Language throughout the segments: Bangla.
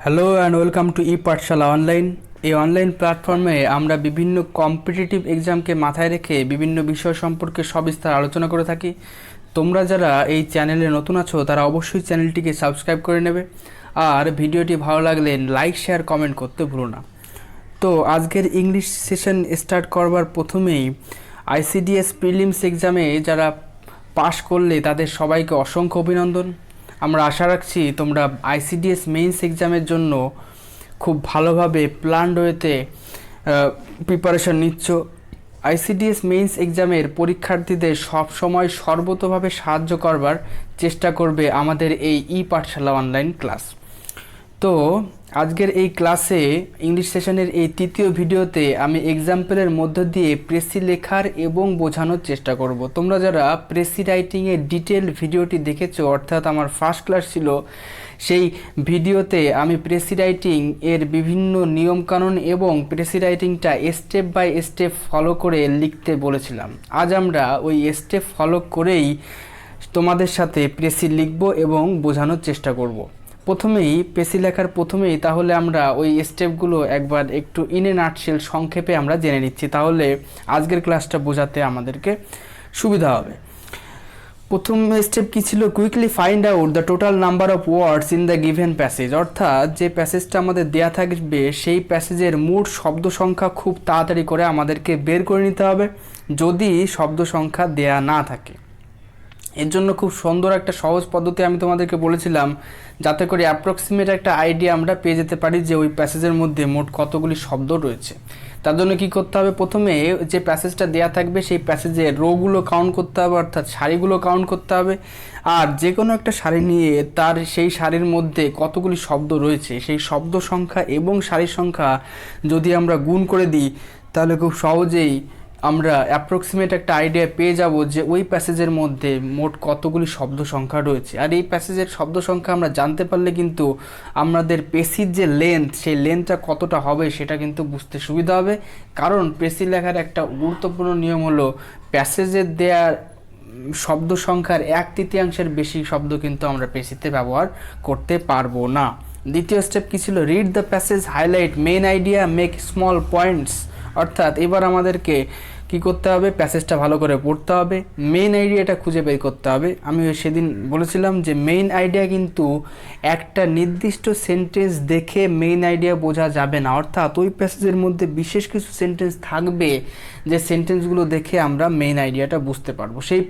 Hello and welcome to E Pathsala online. এই অনলাইন প্ল্যাটফর্মে আমরা বিভিন্ন কম্পিটিটিভ এক্সামকে মাথায় রেখে বিভিন্ন বিষয় সম্পর্কে সবিস্তার আলোচনা করে থাকি। তোমরা যারা এই চ্যানেলে নতুন আছো তারা অবশ্যই চ্যানেলটিকে সাবস্ক্রাইব করে নেবে, আর ভিডিওটি ভালো লাগলে লাইক শেয়ার কমেন্ট করতে ভুলো না। তো আজকের ইংলিশ সেশন স্টার্ট করবার প্রথমেই আইসিডিএস প্রিলিমস এক্সামে যারা পাশ করলে তাদের সবাইকে অসংখ্য অভিনন্দন। আমরা আশা রাখছি তোমরা আইসিডিএস মেইনস এক্সামের জন্য খুব ভালোভাবে প্ল্যান্ড ওয়েতে প্রিপারেশন নিচ্ছ। আইসিডিএস মেইনস এক্সামের পরীক্ষার্থীদের সব সময় সর্বতোভাবে সাহায্য করবার চেষ্টা করবে আমাদের এই ই পাঠশালা অনলাইন ক্লাস। তো আজকের এই ক্লাসে ইংলিশ সেশনের এই তৃতীয় ভিডিওতে আমি এক্সাম্পলের মধ্য দিয়ে প্রেসি লেখার এবং বোঝানোর চেষ্টা করব। তোমরা যারা প্রেসি রাইটিংয়ের ডিটেল ভিডিওটি দেখেছো, অর্থাৎ আমার ফার্স্ট ক্লাস ছিল, সেই ভিডিওতে আমি প্রেসি রাইটিং এর বিভিন্ন নিয়মকানুন এবং প্রেসি রাইটিংটা স্টেপ বাই স্টেপ ফলো করে লিখতে বলেছিলাম। আজ আমরা ওই স্টেপ ফলো করেই তোমাদের সাথে প্রেসি লিখব এবং বোঝানোর চেষ্টা করব। প্রথমেই প্রেসি লেখার প্রথমেই তাহলে আমরা ওই স্টেপগুলো একবার একটু ইন এ নাটশেল সংক্ষেপে আমরা জেনে নিচ্ছি, তাহলে আজকের ক্লাসটা বোঝাতে আমাদেরকে সুবিধা হবে। প্রথম স্টেপ কী ছিল? Quickly find out the total number of words in the given passage. অর্থাৎ যে প্যাসেজটা আমাদের দেয়া থাকবে সেই প্যাসেজের মোট শব্দ সংখ্যা খুব তাড়াতাড়ি করে আমাদেরকে বের করে নিতে হবে যদি শব্দ সংখ্যা দেয়া না থাকে। এর জন্য খুব সুন্দর একটা সহজ পদ্ধতি আমি তোমাদেরকে বলেছিলাম, যাতে করে অ্যাপ্রক্সিমেট একটা আইডিয়া আমরা পেয়ে যেতে পারি যে ওই প্যাসেজের মধ্যে মোট কতগুলি শব্দ রয়েছে। তার জন্য কি করতে হবে? প্রথমে যে প্যাসেজটা দেয়া থাকবে সেই প্যাসেজের রোগুলো কাউন্ট করতে হবে, অর্থাৎ সারিগুলো কাউন্ট করতে হবে। আর যে কোনো একটা সারি নিয়ে তার সেই সারির মধ্যে কতগুলি শব্দ রয়েছে সেই শব্দ সংখ্যা এবং সারির সংখ্যা যদি আমরা গুণ করে দিই, তাহলে খুব সহজেই আমরা অ্যাপ্রক্সিমেট একটা আইডিয়া পেয়ে যাব যে ওই প্যাসেজের মধ্যে মোট কতগুলি শব্দ সংখ্যা রয়েছে। আর এই প্যাসেজের শব্দ সংখ্যা আমরা জানতে পারলে কিন্তু আমাদের পেসির যে লেন্থ, সেই লেন্থটা কতটা হবে সেটা কিন্তু বুঝতে সুবিধা হবে। কারণ পেসি লেখার একটা গুরুত্বপূর্ণ নিয়ম হলো প্যাসেজের দেয়ার শব্দ সংখ্যার 1/3 বেশি শব্দ কিন্তু আমরা পেসিতে ব্যবহার করতে পারবো না। দ্বিতীয় স্টেপ কী ছিল? Read the passage, highlight main idea, make small points. অর্থাৎ এবার আমাদেরকে কি করতে হবে? প্যাসেজটা ভালো করে পড়তে হবে, মেইন আইডিয়াটা খুঁজে বের করতে হবে। আমি সেদিন বলেছিলাম যে মেইন আইডিয়া কিন্তু একটা নির্দিষ্ট সেন্টেন্স দেখে মেইন আইডিয়া বোঝা যাবে না, অর্থাৎ ওই প্যাসেজের মধ্যে বিশেষ কিছু সেন্টেন্স থাকবে যে সেন্টেন্সগুলো দেখে আমরা মেইন আইডিয়াটা বুঝতে পারবো। সেই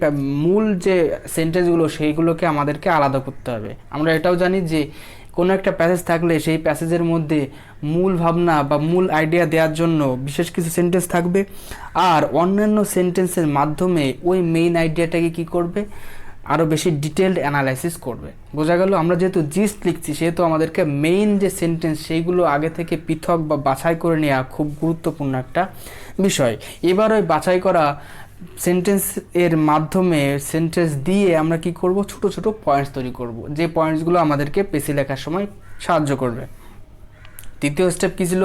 মূল যে সেন্টেন্সগুলো সেইগুলোকে আমাদেরকে আলাদা করতে হবে। আমরা এটাও জানি যে কোনো একটা প্যাসেজ থাকলে সেই প্যাসেজের মধ্যে মূল ভাবনা বা মূল আইডিয়া দেওয়ার জন্য বিশেষ কিছু সেন্টেন্স থাকবে, আর অন্যান্য সেন্টেন্সের মাধ্যমে ওই মেইন আইডিয়াটাকে কি করবে? আরও বেশি ডিটেলড অ্যানালাইসিস করবে। বোঝা গেল? আমরা যেহেতু জিস্ট লিখছি সেহেতু আমাদেরকে মেইন যে সেন্টেন্স সেইগুলো আগে থেকে পৃথক বা বাছাই করে নেওয়া খুব গুরুত্বপূর্ণ একটা বিষয়। এবার ওই বাছাই করা সেন্টেন্স এর মাধ্যমে সেন্টেন্স দিয়ে আমরা কি করব? ছোট ছোট পয়েন্টস তৈরি করব, যে পয়েন্টসগুলো আমাদেরকে পেসি লেখার সময় সাহায্য করবে। তৃতীয় স্টেপ কী ছিল?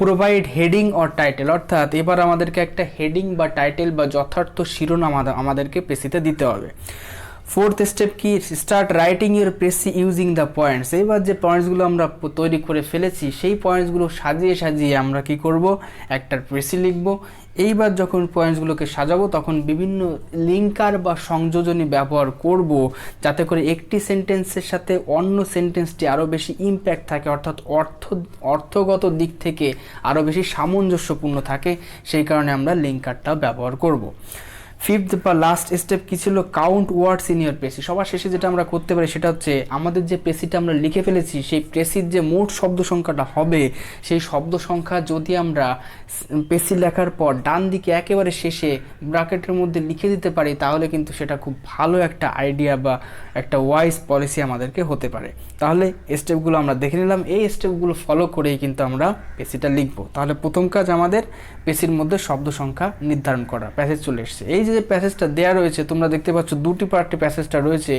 Provide heading or title. অর্থাৎ এবার আমাদেরকে একটা হেডিং বা টাইটেল বা যথার্থ শিরোনাম আমাদেরকে পেসিতে দিতে হবে। ফোর্থ স্টেপ কি? Start writing your precis using the points. এবার যে পয়েন্টসগুলো আমরা তৈরি করে ফেলেছি সেই পয়েন্টসগুলো সাজিয়ে সাজিয়ে আমরা কি করব? একটা প্রেসি লিখব। এইবার যখন পয়েন্টসগুলোকে সাজাবো তখন বিভিন্ন লিঙ্কার বা সংযোজনী ব্যবহার করব, যাতে করে একটি সেন্টেন্সের সাথে অন্য সেন্টেন্সটি আরও বেশি ইম্প্যাক্ট থাকে, অর্থাৎ অর্থগত দিক থেকে আরও বেশি সামঞ্জস্যপূর্ণ থাকে। সেই কারণে আমরা লিঙ্কারটা ব্যবহার করব। ফিফথ বা লাস্ট স্টেপ কী ছিল? Count words in your precis. সবার শেষে যেটা আমরা করতে পারি সেটা হচ্ছে আমাদের যে প্রেসিটা আমরা লিখে ফেলেছি সেই প্রেসির যে মোট শব্দ সংখ্যাটা হবে সেই শব্দ সংখ্যা যদি আমরা প্রেসি লেখার পর ডান দিকে একেবারে শেষে ব্র্যাকেটের মধ্যে লিখে দিতে পারি, তাহলে কিন্তু সেটা খুব ভালো একটা আইডিয়া বা একটা ওয়াইজ পলিসি আমাদেরকে হতে পারে। তাহলে স্টেপগুলো আমরা দেখে নিলাম, এই স্টেপগুলো ফলো করেই কিন্তু আমরা প্রেসিটা লিখব। তাহলে প্রথম কাজ আমাদের প্রেসির মধ্যে শব্দ সংখ্যা নির্ধারণ করা। প্যাসেজ চলে এসছে। এই যে প্যাসেজটা দেয়া রয়েছে তোমরা দেখতে পাচ্ছ দুটি পার্টে প্যাসেজটা রয়েছে।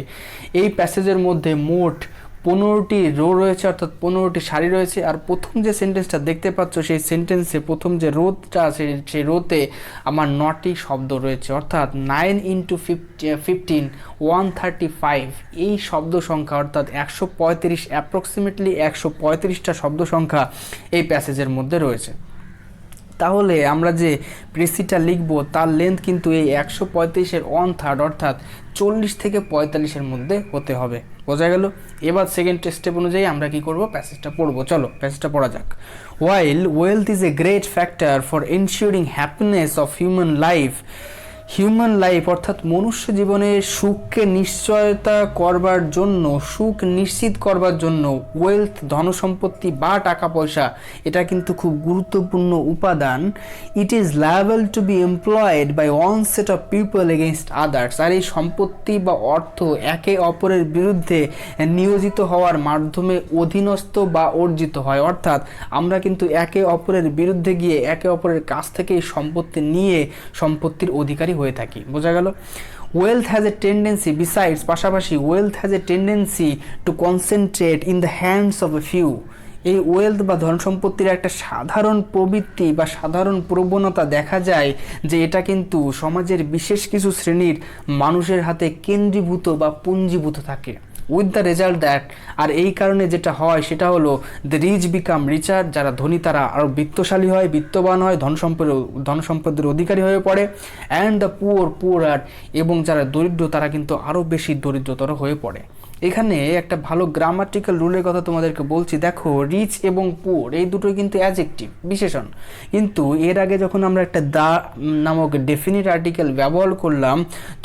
এই প্যাসেজের মধ্যে মোট 15টি রো রয়েছে, অর্থাৎ 15টি সারি রয়েছে। আর প্রথম যে সেন্টেন্সটা দেখতে পাচ্ছ সেই সেন্টেন্সে প্রথম যে রোটা আছে সেই রোতে আমার 9টি শব্দ রয়েছে, অর্থাৎ 9 ইন্টু 15 135 এই শব্দ সংখ্যা, অর্থাৎ 135 অ্যাপ্রক্সিমেটলি 135টা শব্দ সংখ্যা এই প্যাসেজের মধ্যে রয়েছে। তাহলে আমরা যে প্রেসিটা লিখব তার লেন্থ কিন্তু এই 135-এর 1/3 অর্থাৎ 40 থেকে 45-এর মধ্যে হতে হবে। বোঝা গেল? এবার সেকেন্ড স্টেপ অনুযায়ী আমরা কি করব, প্যাসেজটা পড়বো। চলো প্যাসেজটা পড়া যাক। While wealth is a great factor for ensuring happiness of human life অর্থাৎ মনুষ্য জীবনের সুখকে নিশ্চয়তা করবার জন্য, সুখ নিশ্চিত করবার জন্য ওয়েলথ, ধনসম্পত্তি বা টাকা পয়সা এটা কিন্তু খুব গুরুত্বপূর্ণ উপাদান। It is liable to be employed by one set of people against others. আর এই সম্পত্তি বা অর্থ একে অপরের বিরুদ্ধে নিয়োজিত হওয়ার মাধ্যমে অধীনস্থ বা অর্জিত হয়, অর্থাৎ আমরা কিন্তু একে অপরের বিরুদ্ধে গিয়ে একে অপরের কাছ থেকে এই সম্পত্তি নিয়ে সম্পত্তির অধিকারী হয়ে থাকি। বোঝা গেল? Wealth has a tendency, besides পাশাপাশি wealth has a tendency to concentrate in the hands of a few. এই ওয়েলথ বা ধন সম্পত্তির একটা সাধারণ প্রবৃত্তি বা সাধারণ প্রবণতা দেখা যায় যে এটা কিন্তু সমাজের বিশেষ কিছু শ্রেণীর মানুষের হাতে কেন্দ্রীভূত বা পুঞ্জীভূত থাকে। উইথ দ্য রেজাল্ট দ্যাট, আর এই কারণে যেটা হয় সেটা হলো দ্য রিচ বিকাম রিচার, যারা ধনী তারা আরও বিত্তশালী হয়, বিত্তবান হয়, ধন সম্পদের অধিকারী হয়ে পড়ে। অ্যান্ড দ্য পুয়ার আর, এবং যারা দরিদ্র তারা কিন্তু আরও বেশি দরিদ্রতর হয়ে পড়ে। এখানে একটা ভালো গ্রামাটিক্যাল রুলের কথা তোমাদেরকে বলছি। দেখো, রিচ এবং পুয়ার এই দুটোই কিন্তু অ্যাডজেক্টিভ, বিশেষণ, কিন্তু এর আগে যখন আমরা একটা দা নামক ডেফিনিট আর্টিকেল ব্যবহার করলাম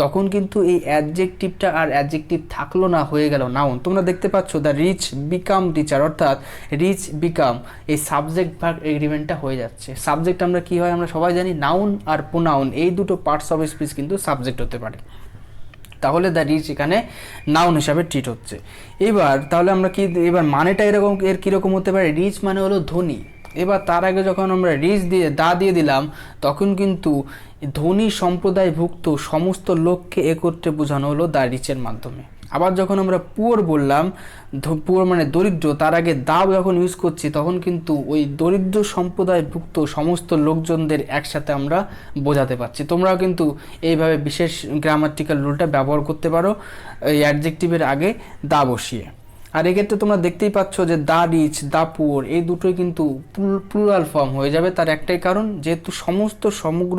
তখন কিন্তু এই অ্যাডজেক্টিভটা আর অ্যাডজেক্টিভ থাকলো না, হয়ে গেল নাউন। তোমরা দেখতে পাচ্ছ দ্য রিচ বিকাম রিচার, অর্থাৎ রিচ বিকাম এই সাবজেক্ট ভার্ব এগ্রিমেন্টটা হয়ে যাচ্ছে। সাবজেক্ট আমরা কি হয় আমরা সবাই জানি, নাউন আর প্রোনাউন এই দুটো পার্টস অফ স্পিচ কিন্তু সাবজেক্ট হতে পারে। তাহলে দ্য রিচ এখানে নাউন হিসাবে ট্রিট হচ্ছে। এবার তাহলে আমরা কি, এবার মানেটা এরকম, এর কীরকম হতে পারে? রিচ মানে হলো ধনী। এবার তার আগে যখন আমরা রিচ দিয়ে দিলাম তখন কিন্তু ধনী সম্প্রদায়ভুক্ত সমস্ত লোককে একত্রে বোঝানো হলো দ্য রিচের মাধ্যমে। আবার যখন আমরা পুয়ার বললাম, পুয়ার মানে দরিদ্র, তার আগে দা যখন ইউজ করছি তখন কিন্তু ওই দরিদ্র সম্প্রদায়ভুক্ত সমস্ত লোকজনদের একসাথে আমরা বোঝাতে পারছি। তোমরাও কিন্তু এইভাবে বিশেষ গ্রামাটিক্যাল রুলটা ব্যবহার করতে পারো এই অ্যাডজেক্টিভের আগে দা বসিয়ে। আর এক্ষেত্রে তোমরা দেখতেই পাচ্ছ যে দা রিচ, দা পুয়ার এই দুটোই কিন্তু প্লুরাল ফর্ম হয়ে যাবে। তার একটাই কারণ, যেহেতু সমগ্র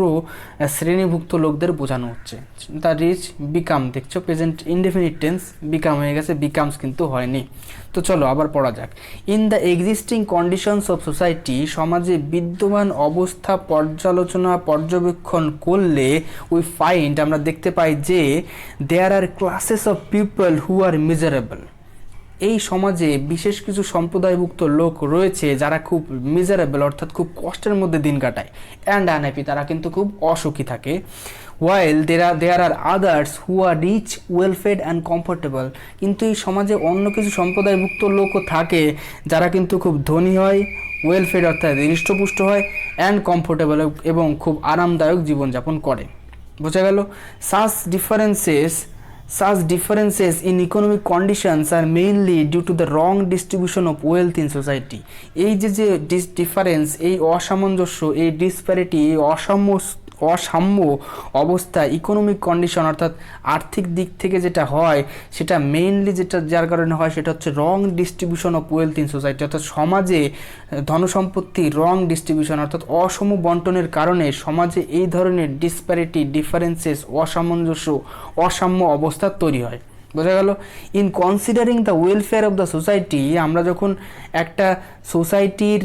শ্রেণীভুক্ত লোকদের বোঝানো হচ্ছে। দা রিচ বিকাম, দেখছো প্রেজেন্ট ইনডেফিনিট টেন্স, বিকাম হয়ে গেছে, বিকামস কিন্তু হয়নি। তো চলো আবার পড়া যাক। In the existing conditions of society, সমাজে বিদ্যমান অবস্থা পর্যবেক্ষণ করলে উই ফাইন্ড, আমরা দেখতে পাই যে there are classes of people who are miserable. এই সমাজে বিশেষ কিছু সম্প্রদায়ভুক্ত লোক রয়েছে যারা খুব মিজারেবল, অর্থাৎ খুব কষ্টের মধ্যে দিন কাটায়। অ্যান্ড আনহ্যাপি, তারা কিন্তু খুব অসুখী থাকে। While there are others who are rich, well fed and comfortable. কিন্তু এই সমাজে অন্য কিছু সম্প্রদায়ভুক্ত লোকও থাকে যারা কিন্তু খুব ধনী হয়, ওয়েলফেড অর্থাৎ হৃষ্টপুষ্ট হয়, অ্যান্ড কমফোর্টেবল এবং খুব আরামদায়ক জীবনযাপন করে। বোঝা গেল? Such differences in economic conditions are mainly due to the wrong distribution of wealth in society. এই যে ডিফারেন্স, এই অসামঞ্জস্য, এই ডিসপ্যারিটি, এই অসাম্য অবস্থা, ইকোনমিক কন্ডিশন অর্থাৎ আর্থিক দিক থেকে যেটা হয় সেটা মেইনলি যার কারণে হয় সেটা হচ্ছে wrong distribution of wealth in society, অর্থাৎ সমাজে ধনসম্পত্তির রং ডিস্ট্রিবিউশন অর্থাৎ অসম বন্টনের কারণে সমাজে এই ধরনের ডিসপ্যারিটি, ডিফারেন্সেস, অসামঞ্জস্য, অসাম্য অবস্থা তৈরি হয়। বোঝা গেল? In considering the welfare of the society, আমরা যখন একটা সোসাইটির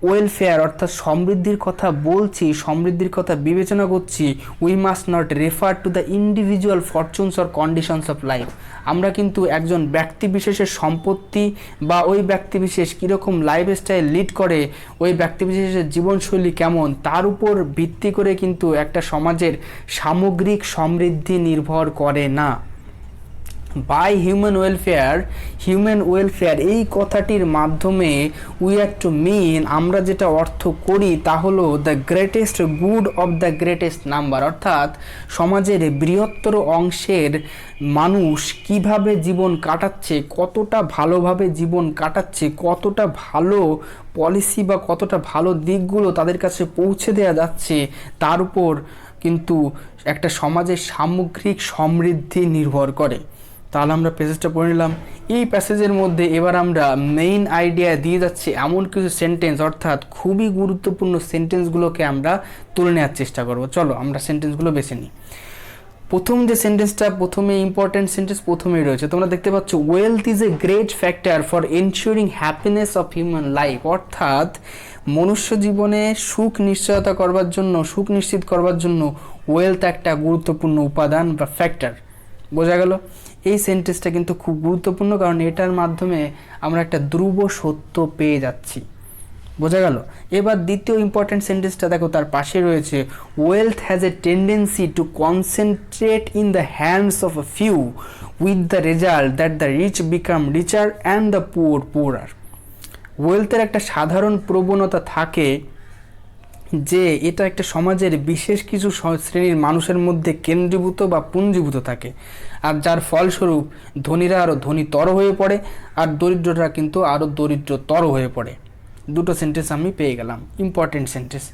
ওয়েলফেয়ার অর্থাৎ সমৃদ্ধির কথা বলছি, সমৃদ্ধির কথা বিবেচনা করছি, we must not refer to the individual fortunes or conditions of life. আমরা কিন্তু একজন ব্যক্তি বিশেষের সম্পত্তি বা ওই ব্যক্তি বিশেষ কীরকম লাইফস্টাইল লিড করে, ওই ব্যক্তি বিশেষের জীবনশৈলী কেমন, তার উপর ভিত্তি করে কিন্তু একটা সমাজের সামগ্রিক সমৃদ্ধি নির্ভর করে না। বাই হিউম্যান ওয়েলফেয়ার এই কথাটির মাধ্যমে উই আর টু মিন আমরা যেটা অর্থ করি তা হলো the greatest good of the greatest number, অর্থাৎ সমাজের বৃহত্তর অংশের মানুষ কিভাবে জীবন কাটাচ্ছে, কতটা ভালোভাবে জীবন কাটাচ্ছে, কতটা ভালো পলিসি বা কতটা ভালো দিকগুলো তাদের কাছে পৌঁছে দেওয়া যাচ্ছে, তার উপর কিন্তু একটা সমাজের সামগ্রিক সমৃদ্ধি নির্ভর করে। তাহলে আমরা প্যাসেজটা পড়ে নিলাম। এই প্যাসেজের মধ্যে এবার আমরা মেইন আইডিয়া দিয়ে যাচ্ছি এমন কিছু সেন্টেন্স, অর্থাৎ খুবই গুরুত্বপূর্ণ সেন্টেন্সগুলোকে আমরা তুলে নেওয়ার চেষ্টা করব। চলো আমরা সেন্টেন্সগুলো বেছে নিই। প্রথম যে সেন্টেন্সটা, প্রথমে ইম্পর্টেন্ট সেন্টেন্স প্রথমেই রয়েছে, তোমরা দেখতে পাচ্ছ wealth is a great factor for ensuring happiness of human life, অর্থাৎ মনুষ্য জীবনে সুখ নিশ্চয়তা করবার জন্য, সুখ নিশ্চিত করবার জন্য ওয়েলথ একটা গুরুত্বপূর্ণ উপাদান বা ফ্যাক্টর। বোঝা গেল? এই সেন্টেন্সটা কিন্তু খুব গুরুত্বপূর্ণ, কারণ এটার মাধ্যমে আমরা একটা ধ্রুব সত্য পেয়ে যাচ্ছি। বোঝা গেল? এবার দ্বিতীয় ইম্পর্টেন্ট সেন্টেন্সটা দেখো, তার পাশে রয়েছে wealth has a tendency to concentrate in the hands of a few with the result that the rich become richer and the poor poorer. ওয়েলথের একটা সাধারণ প্রবণতা থাকে যে এটা একটা সমাজের বিশেষ কিছু শ্রেণীর মানুষের মধ্যে কেন্দ্রীভূত বা পুঞ্জীভূত থাকে, আর যার ফলস্বরূপ ধনীরা আরও ধনীতর হয়ে পড়ে আর দরিদ্ররা কিন্তু আরও দরিদ্রতর হয়ে পড়ে। দুটো সেন্টেন্স আমি পেয়ে গেলাম, ইম্পর্টেন্ট সেন্টেন্স।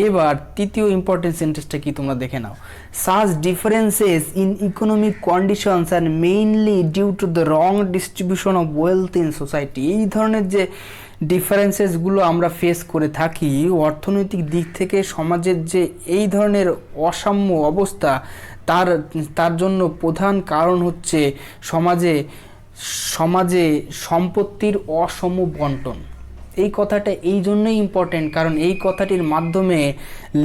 এবার তৃতীয় ইম্পর্টেন্ট সেন্টেন্সটা কি তোমরা দেখে নাও। Such differences in economic conditions are mainly due to the wrong distribution of wealth in society. এই ধরনের যে ডিফারেন্সেসগুলো আমরা ফেস করে থাকি অর্থনৈতিক দিক থেকে, সমাজের যে এই ধরনের অসাম্য অবস্থা, তার জন্য প্রধান কারণ হচ্ছে সমাজে সম্পত্তির অসম বন্টন। এই কথাটা এই জন্যই ইম্পর্টেন্ট, কারণ এই কথাটির মাধ্যমে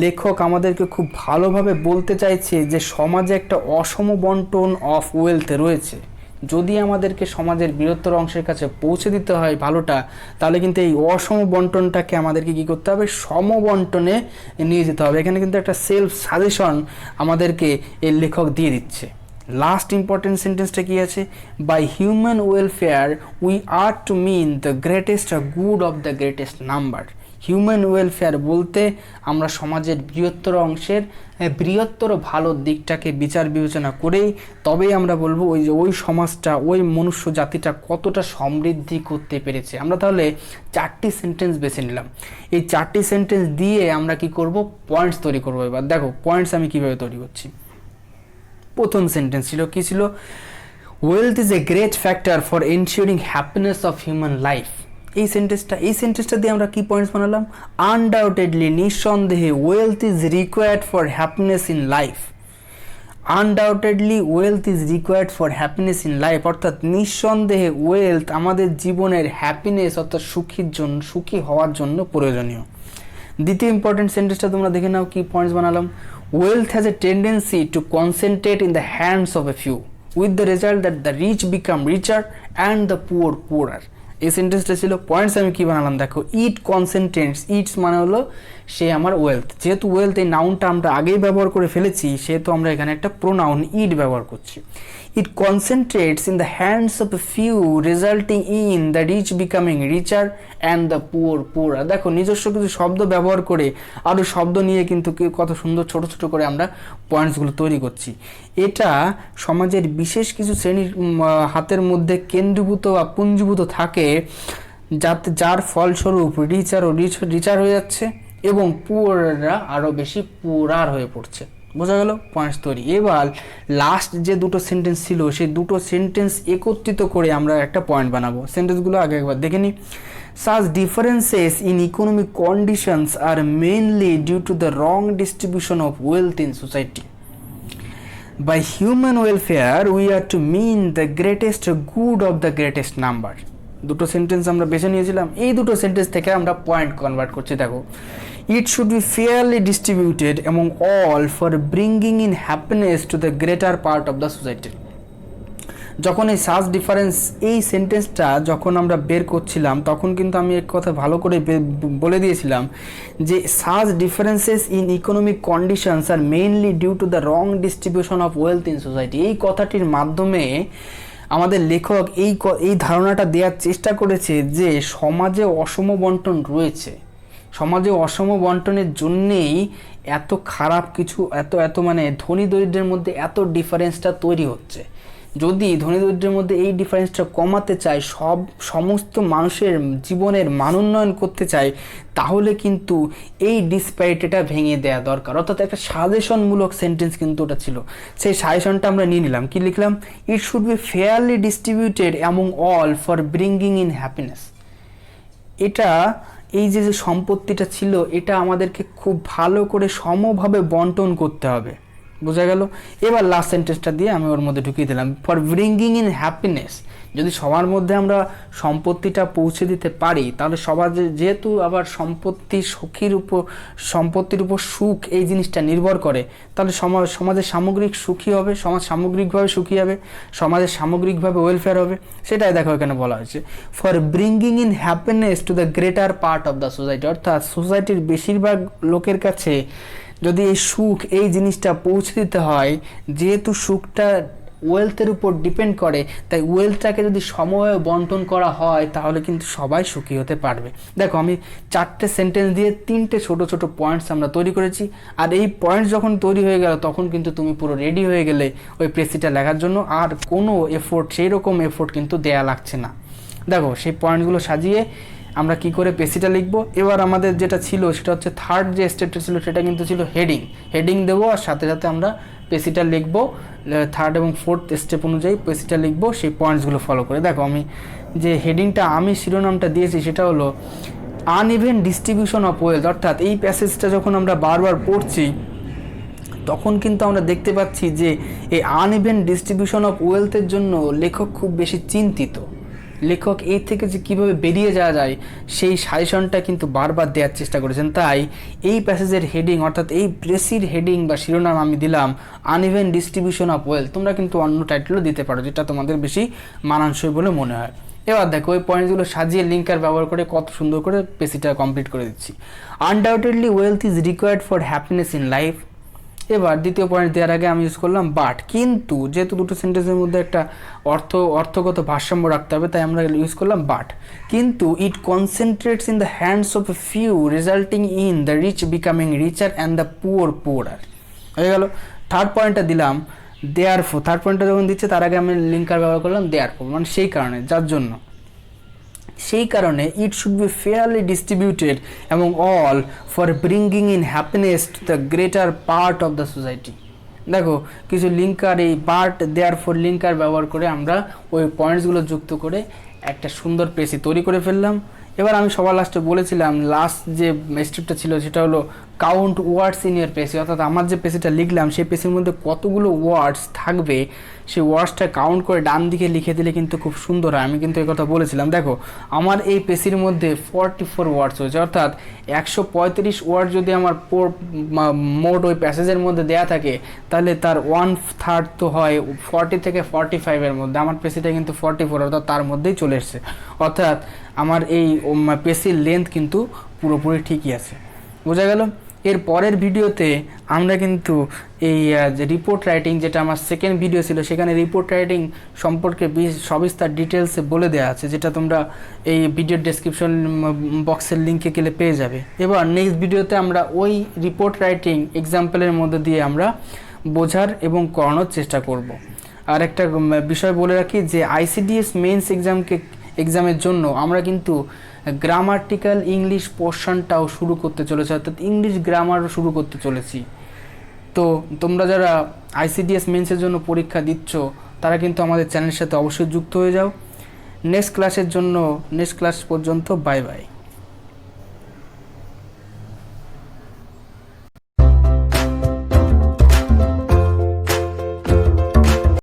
লেখক আমাদেরকে খুব ভালোভাবে বলতে চাইছে যে সমাজে একটা অসম বন্টন অফ ওয়েলথ রয়েছে। যদি আমাদেরকে সমাজের বৃহত্তর অংশের কাছে পৌঁছে দিতে হয় ভালোটা, তাহলে কিন্তু এই অসম বন্টনটাকে আমাদেরকে কী করতে হবে, সমবন্টনে নিয়ে যেতে হবে। এখানে কিন্তু একটা সেলফ সাজেশন আমাদেরকে এই লেখক দিয়ে দিচ্ছে। লাস্ট ইম্পর্টেন্ট সেন্টেন্সটা কি আছে, by human welfare we are to mean the greatest good of the greatest number. Human welfare বলতে আমরা সমাজের বৃহত্তর অংশের বৃহত্তর ভালো দিকটাকে বিচার বিবেচনা করেই তবেই আমরা বলবো ওই সমাজটা, ওই মনুষ্য জাতিটা কতটা সমৃদ্ধি করতে পেরেছে। আমরা তাহলে 4টি সেন্টেন্স বেছে নিলাম। এই 4টি সেন্টেন্স দিয়ে আমরা কি করব, পয়েন্টস তৈরি করবো। এবার দেখো পয়েন্টস আমি কিভাবে তৈরি করছি। প্রথম সেন্টেন্স ছিল কি ছিল, wealth is a great factor for ensuring happiness of human life. এই সেন্টেন্সটা দিয়ে আমরা কি পয়েন্টস বানালাম, আনডাউটেডলি, নিঃসন্দেহে, wealth is required for happiness in life. Undoubtedly wealth is required for happiness in life, অর্থাৎ নিঃসন্দেহে ওয়েলথ আমাদের জীবনের হ্যাপিনেস অর্থাৎ সুখী হওয়ার জন্য প্রয়োজনীয়। দ্বিতীয় ইম্পর্টেন্ট সেন্টেন্সটা তোমরা দেখে নাও, কি পয়েন্টস বানালাম, wealth has a tendency to concentrate in the hands of a few with the result that the rich become richer and the poor poorer। এই সেন্টেন্সটা ছিল পয়েন্টস। আমি কি বানালাম দেখো, ইট কনসেন্ট্রেটস, ইটস মানে হলো সে আমার ওয়েলথ। যেহেতু ওয়েলথ এই নাউনটা আমরা আগেই ব্যবহার করে ফেলেছি, সেহেতু আমরা এখানে একটা প্রোনাউন ইট ব্যবহার করছি। It concentrates in the hands of a few resulting in the rich becoming richer and the poor poor. দেখো নিজস্ব কিছু শব্দ ব্যবহার করে, আরও শব্দ নিয়ে কিন্তু কত সুন্দর ছোট ছোট করে আমরা পয়েন্টসগুলো তৈরি করছি। এটা সমাজের বিশেষ কিছু শ্রেণীর হাতের মধ্যে কেন্দ্রীভূত বা পুঞ্জীভূত থাকে, যার ফলস্বরূপ রিচার হয়ে যাচ্ছে এবং পুয়াররা আরও বেশি পুয়ার হয়ে পড়ছে। বোঝা গেল, পয়েন্টস তৈরি। এবার লাস্ট যে দুটো সেন্টেন্স ছিল, সেই দুটো সেন্টেন্স একত্রিত করে আমরা একটা পয়েন্ট বানাবো। সেন্টেন্সগুলো আগে একবার দেখে নিই। Such differences in economic conditions are mainly due to the wrong distribution of wealth in society. By human welfare, we are to mean the greatest good of the greatest number. দুটো সেন্টেন্স আমরা বেছে নিয়েছিলাম, এই দুটো সেন্টেন্স থেকে আমরা পয়েন্ট কনভার্ট করছি। দেখো, it should be fairly distributed among all for bringing in happiness to the greater part of the society. যখন এই সাচ ডিফারেন্স এই সেন্টেন্সটা যখন আমরা বের করছিলাম, তখন কিন্তু আমি এক কথা ভালো করে বলে দিয়েছিলাম যে such differences in economic conditions are mainly due to the wrong distribution of wealth in society. এই কথাটির মাধ্যমে আমাদের লেখক এই ধারণাটা দেওয়ার চেষ্টা করেছে যে সমাজে অসম বন্টন রয়েছে, সমাজে অসম বন্টনের জন্যেই এত খারাপ কিছু, এত মানে ধনী দরিদ্রের মধ্যে এত ডিফারেন্সটা তৈরি হচ্ছে। যদি ধনী দরিদ্রের মধ্যে এই ডিফারেন্সটা কমাতে চায়, সমস্ত মানুষের জীবনের মানোন্নয়ন করতে চায়, তাহলে কিন্তু এই ডিসপ্যারিটিটা ভেঙে দেওয়া দরকার। অর্থাৎ একটা সাজেশনমূলক সেন্টেন্স কিন্তু ওটা ছিল, সেই সাজেশনটা আমরা নিয়ে নিলাম। কি লিখলাম? ইট should be fairly distributed among all for bringing in happiness. এটা এই যে সম্পত্তিটা ছিল, এটা আমাদেরকে খুব ভালো করে সমভাবে বন্টন করতে হবে। বোঝা গেল? এবার লাস্ট সেন্টেন্সটা দিয়ে আমি ওর মধ্যে ঢুকিয়ে দিলাম, ফর ব্রিঙ্গিং ইন হ্যাপিনেস। যদি সবার মধ্যে আমরা সম্পত্তিটা পৌঁছে দিতে পারি, তাহলে সমাজে যেহেতু আবার সম্পত্তির উপর সুখ এই জিনিসটা নির্ভর করে, তাহলে সমাজের সামগ্রিক সুখী হবে, সমাজ সামগ্রিকভাবে সুখী হবে, সমাজের সামগ্রিকভাবে ওয়েলফেয়ার হবে। সেটাই দেখো এখানে বলা হয়েছে, for bringing in happiness to the greater part of the society. অর্থাৎ সোসাইটির বেশিরভাগ লোকের কাছে যদি এই সুখ এই জিনিসটা পৌঁছে দিতে হয়, যেহেতু সুখটা ওয়েলথের উপর ডিপেন্ড করে, তাই ওয়েলথটাকে যদি সমভাবে বন্টন করা হয়, তাহলে কিন্তু সবাই সুখী হতে পারবে। দেখো, আমি 4টে সেন্টেন্স দিয়ে 3টে ছোট ছোট পয়েন্টস আমরা তৈরি করেছি। আর এই পয়েন্টস যখন তৈরি হয়ে গেল, তখন কিন্তু তুমি পুরো রেডি হয়ে গেলে ওই প্রেসিটা লেখার জন্য। আর কোনো সেই রকম এফোর্ট কিন্তু দেয়া লাগছে না। দেখো, সেই পয়েন্টগুলো সাজিয়ে আমরা কি করে পেসিটা লিখবো। এবার আমাদের যেটা ছিল সেটা হচ্ছে থার্ড যে স্টেপটা ছিল, সেটা কিন্তু ছিল হেডিং দেবো, আর সাথে সাথে আমরা পেসিটা লিখবো। থার্ড এবং ফোর্থ স্টেপ অনুযায়ী পেসিটা লিখবো, সেই পয়েন্টসগুলো ফলো করে। দেখো, আমি যে হেডিংটা, আমি শিরোনামটা দিয়েছি, সেটা হলো আনইভেন ডিস্ট্রিবিউশন অফ ওয়েলথ। অর্থাৎ এই প্যাসেজটা যখন আমরা বারবার পড়ছি, তখন কিন্তু আমরা দেখতে পাচ্ছি যে এই আনইভেন ডিস্ট্রিবিউশন অফ ওয়েলথের জন্য লেখক খুব বেশি চিন্তিত। লেখক এই থেকে যে কীভাবে বেরিয়ে যাওয়া যায়, সেই সাজেশনটা কিন্তু বারবার দেওয়ার চেষ্টা করেছেন। তাই এই প্যাসেজের হেডিং, অর্থাৎ এই প্রেসির হেডিং বা শিরোনাম আমি দিলাম আনইভেন ডিস্ট্রিবিউশন অফ ওয়েলথ। তোমরা কিন্তু অন্য টাইটেলও দিতে পারো, যেটা তোমাদের বেশি মানানসই বলে মনে হয়। এবার দেখো, ওই পয়েন্টসগুলো সাজিয়ে লিঙ্কার ব্যবহার করে কত সুন্দর করে পেসিটা কমপ্লিট করে দিচ্ছি। Undoubtedly wealth is required for happiness in life. এবার দ্বিতীয় পয়েন্ট দেওয়ার আগে আমি ইউজ করলাম বাট। কিন্তু যেহেতু দুটো সেন্টেন্সের মধ্যে একটা অর্থগত ভারসাম্য রাখতে হবে, তাই আমরা ইউজ করলাম বাট। কিন্তু it concentrates in the hands of a few, resulting in the rich becoming richer and the poor. হয়ে গেল। থার্ড পয়েন্টটা দিলাম দেয়ারফোর। থার্ড পয়েন্টটা যখন দিচ্ছে, তার আগে আমি লিঙ্কার ব্যবহার করলাম দেয়ারফোর, মানে সেই কারণে, যার জন্য। সেই কারণে it should be fairly distributed এবং all for bringing in happiness to the greater part of the society. দেখো, কিছু লিঙ্কার, এই বাট দেয়ারফর লিঙ্কার ব্যবহার করে আমরা ওই পয়েন্টসগুলো যুক্ত করে একটা সুন্দর পেসি তৈরি করে ফেললাম। এবার আমি সবার লাস্টে বলেছিলাম, লাস্ট যে স্টেপটা ছিল সেটা হলো কাউন্ট ওয়ার্ডস ইন ইয়ার পেসি। অর্থাৎ আমার যে পেসিটা লিখলাম, সেই পেসির মধ্যে কতগুলো ওয়ার্ডস থাকবে, সেই ওয়ার্ডসটা কাউন্ট করে ডান দিকে লিখে দিলে কিন্তু খুব সুন্দর হয়। আমি কিন্তু এই কথা বলেছিলাম। দেখো, আমার এই পেসির মধ্যে 44 ওয়ার্ডস হয়েছে। অর্থাৎ 135 ওয়ার্ড যদি আমার মোট ওই প্যাসেজের মধ্যে দেয়া থাকে, তাহলে তার 1/3 তো হয় 40 থেকে 45-এর মধ্যে। আমার পেসিটা কিন্তু 44, অর্থাৎ তার মধ্যেই চলে এসছে। অর্থাৎ আমার এই পেসির লেন্থ কিন্তু পুরোপুরি ঠিকই আছে। বোঝা গেল? এর পরের ভিডিওতে আমরা কিন্তু এই যে রিপোর্ট রাইটিং, যেটা আমার সেকেন্ড ভিডিও ছিল, সেখানে রিপোর্ট রাইটিং সম্পর্কে সবিস্তার ডিটেলসে বলে দেওয়া আছে, যেটা তোমরা এই ভিডিওর ডেসক্রিপশন বক্সের লিঙ্কে গেলে পেয়ে যাবে। এবার নেক্সট ভিডিওতে আমরা ওই রিপোর্ট রাইটিং এক্সাম্পলের মধ্যে দিয়ে আমরা বোঝার এবং করানোর চেষ্টা করব। আর একটা বিষয় বলে রাখি যে ICDS মেন্স এক্সামের জন্য আমরা কিন্তু গ্রামাটিক্যাল ইংলিশ পোর্শনটাও শুরু করতে চলেছি, অর্থাৎ ইংলিশ গ্রামারও শুরু করতে চলেছি। তো তোমরা যারা ICDS মেন্সের জন্য পরীক্ষা দিচ্ছ, তারা কিন্তু আমাদের চ্যানেলের সাথে অবশ্যই যুক্ত হয়ে যাও। নেক্সট ক্লাস পর্যন্ত বাই বাই।